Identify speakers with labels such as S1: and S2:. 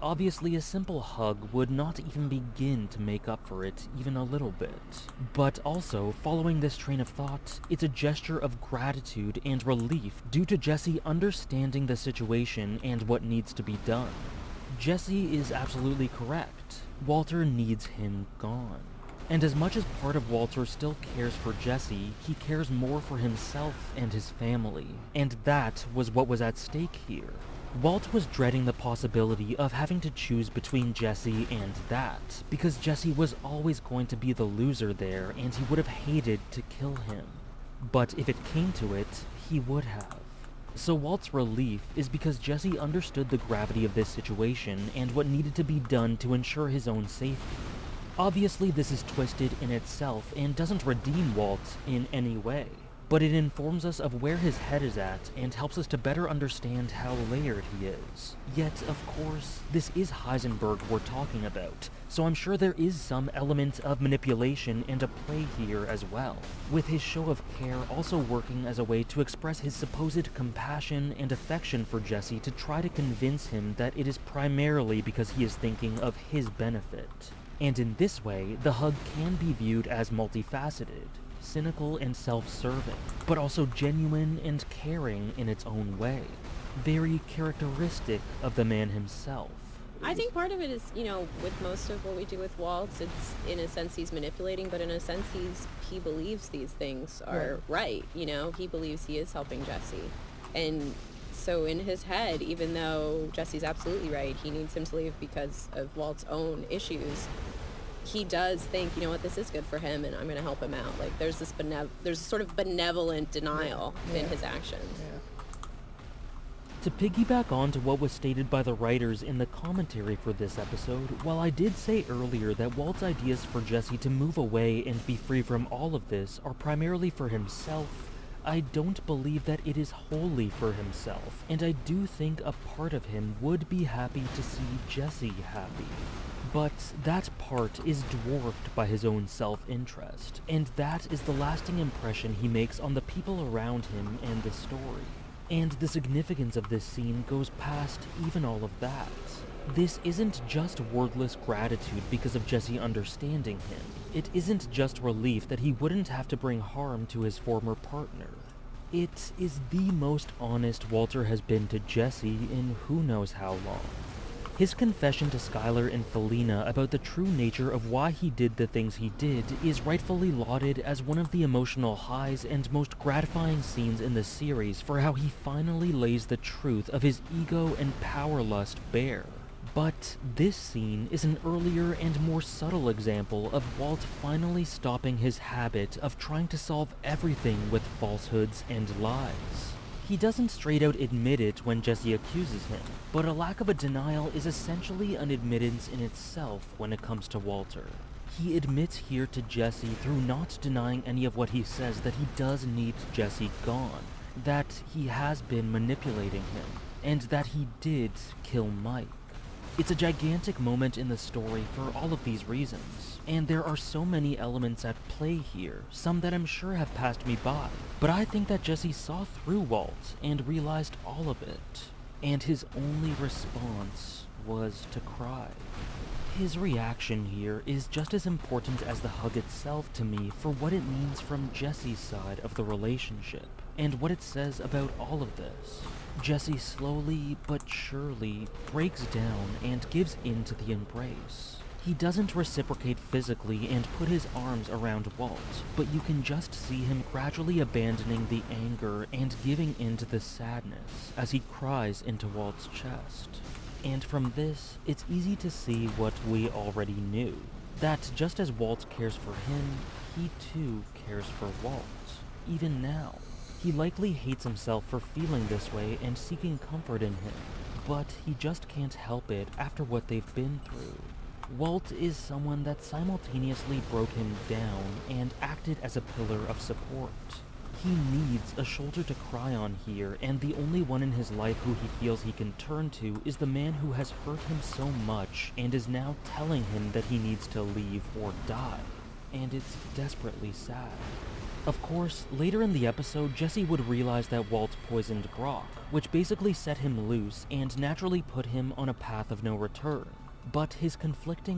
S1: obviously a simple hug would not even begin to make up for it even a little bit. But also, following this train of thought, it's a gesture of gratitude and relief due to Jesse understanding the situation and what needs to be done. Jesse is absolutely correct. Walter needs him gone. And as much as part of Walter still cares for Jesse, he cares more for himself and his family. And that was what was at stake here. Walt was dreading the possibility of having to choose between Jesse and that, because Jesse was always going to be the loser there and he would have hated to kill him. But if it came to it, he would have. So Walt's relief is because Jesse understood the gravity of this situation and what needed to be done to ensure his own safety. Obviously, this is twisted in itself and doesn't redeem Walt in any way, but it informs us of where his head is at and helps us to better understand how layered he is. Yet, of course, this is Heisenberg we're talking about, so I'm sure there is some element of manipulation and a play here as well, with his show of care also working as a way to express his supposed compassion and affection for Jesse to try to convince him that it is primarily because he is thinking of his benefit. And in this way, the hug can be viewed as multifaceted, cynical and self-serving, but also genuine and caring in its own way. Very characteristic of the man himself.
S2: I think part of it is, with most of what we do with Walt, it's in a sense he's manipulating, but in a sense he believes these things are right. He believes he is helping Jesse. And so in his head, even though Jesse's absolutely right, he needs him to leave because of Walt's own issues, he does think, this is good for him and I'm going to help him out. Like there's this there's a sort of benevolent denial in his actions.
S3: Yeah.
S1: To piggyback on to what was stated by the writers in the commentary for this episode, while I did say earlier that Walt's ideas for Jesse to move away and be free from all of this are primarily for himself, I don't believe that it is wholly for himself, and I do think a part of him would be happy to see Jesse happy. But that part is dwarfed by his own self-interest, and that is the lasting impression he makes on the people around him and the story. And the significance of this scene goes past even all of that. This isn't just wordless gratitude because of Jesse understanding him. It isn't just relief that he wouldn't have to bring harm to his former partner. It is the most honest Walter has been to Jesse in who knows how long. His confession to Skylar and Felina about the true nature of why he did the things he did is rightfully lauded as one of the emotional highs and most gratifying scenes in the series for how he finally lays the truth of his ego and power lust bare. But this scene is an earlier and more subtle example of Walt finally stopping his habit of trying to solve everything with falsehoods and lies. He doesn't straight out admit it when Jesse accuses him, but a lack of a denial is essentially an admittance in itself when it comes to Walter. He admits here to Jesse through not denying any of what he says that he does need Jesse gone, that he has been manipulating him, and that he did kill Mike. It's a gigantic moment in the story for all of these reasons, and there are so many elements at play here, some that I'm sure have passed me by, but I think that Jesse saw through Walt and realized all of it, and his only response was to cry. His reaction here is just as important as the hug itself to me for what it means from Jesse's side of the relationship, and what it says about all of this. Jesse slowly but surely breaks down and gives in to the embrace. He doesn't reciprocate physically and put his arms around Walt, but you can just see him gradually abandoning the anger and giving in to the sadness as he cries into Walt's chest. And from this, it's easy to see what we already knew, that just as Walt cares for him, he too cares for Walt, even now. He likely hates himself for feeling this way and seeking comfort in him, but he just can't help it after what they've been through. Walt is someone that simultaneously broke him down and acted as a pillar of support. He needs a shoulder to cry on here, and the only one in his life who he feels he can turn to is the man who has hurt him so much and is now telling him that he needs to leave or die. And it's desperately sad. Of course, later in the episode, Jesse would realize that Walt poisoned Brock, which basically set him loose and naturally put him on a path of no return. But his conflicting